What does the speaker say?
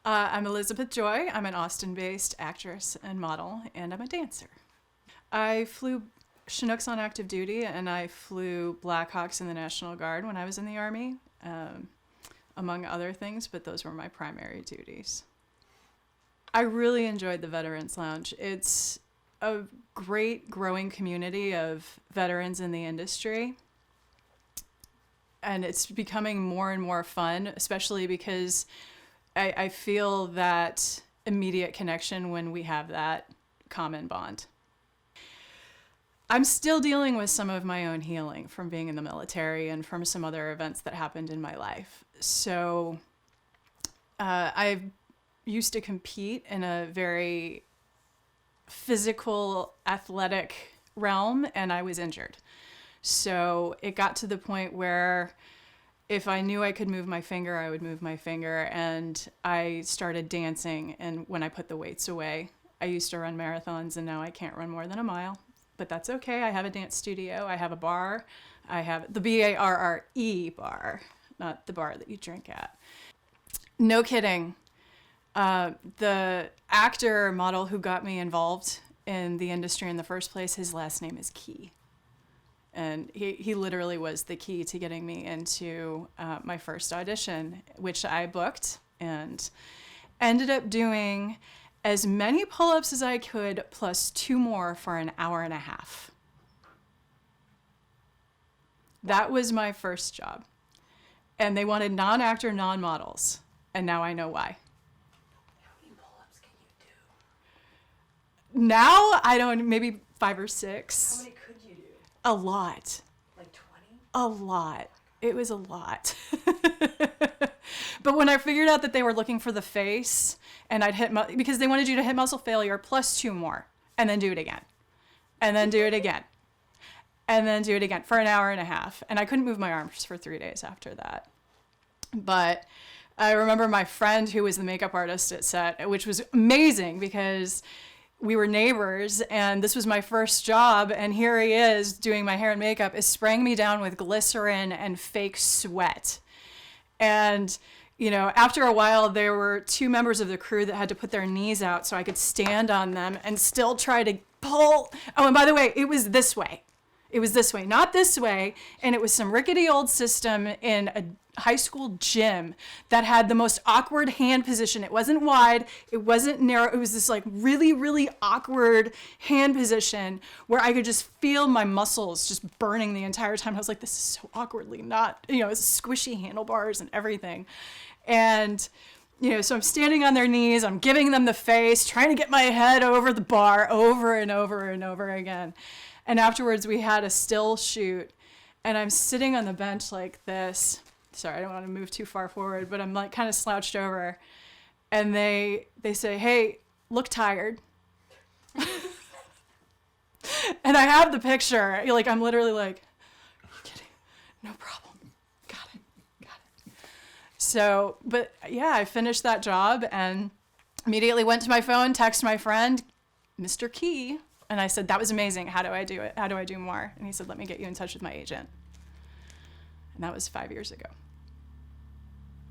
I'm Elizabeth Joy. I'm an Austin-based actress and model, and I'm a dancer. I flew Chinooks on active duty, and I flew Blackhawks in the National Guard when I was in the Army, among other things, but those were my primary duties. I really enjoyed the Veterans Lounge. It's a great growing community of veterans in the industry, and it's becoming more and more fun, especially because I feel that immediate connection when we have that common bond. I'm still dealing with some of my own healing from being in the military and from some other events that happened in my life. So I used to compete in a very physical, athletic realm, and I was injured. So it got to the point where if I knew I could move my finger, I would move my finger. And I started dancing, and when I put the weights away, I used to run marathons, and now I can't run more than a mile. But that's okay. I have a dance studio. I have a bar. I have the BARRE bar, not the bar that you drink at. No kidding. The actor model who got me involved in the industry in the first place, his last name is Key. And he literally was the key to getting me into my first audition, which I booked and ended up doing as many pull-ups as I could, plus 2 more for an hour and a half. That was my first job. And they wanted non-actor, non-models. And now I know why. How many pull-ups can you do? Now, I don't, maybe 5 or 6. How many could you do? A lot. Like 20? A lot. It was a lot. But when I figured out that they were looking for the face, and I'd hit, because they wanted you to hit muscle failure plus 2 more, and then do it again. And then do it again. And then do it again for an hour and a half. And I couldn't move my arms for 3 days after that. But I remember my friend who was the makeup artist at set, which was amazing because we were neighbors and this was my first job, and here he is doing my hair and makeup, is spraying me down with glycerin and fake sweat. And, you know, after a while, there were 2 members of the crew that had to put their knees out so I could stand on them and still try to pull. Oh, and by the way, it was this way. It was this way, not this way. And it was some rickety old system in a high school gym that had the most awkward hand position. It wasn't wide, it wasn't narrow. It was this like really, really awkward hand position where I could just feel my muscles just burning the entire time. I was like, this is so awkwardly not, you know, it's squishy handlebars and everything. And, you know, so I'm standing on their knees, I'm giving them the face, trying to get my head over the bar over and over and over again. And afterwards we had a still shoot, and I'm sitting on the bench like this. Sorry, I don't want to move too far forward, but I'm like kind of slouched over. And they say, hey, look tired. And I have the picture. Like, I'm literally like, are you kidding? No problem. Got it. So, but yeah, I finished that job and immediately went to my phone, texted my friend, Mr. Key. And I said, that was amazing. How do I do it? How do I do more? And he said, let me get you in touch with my agent. And that was 5 years ago.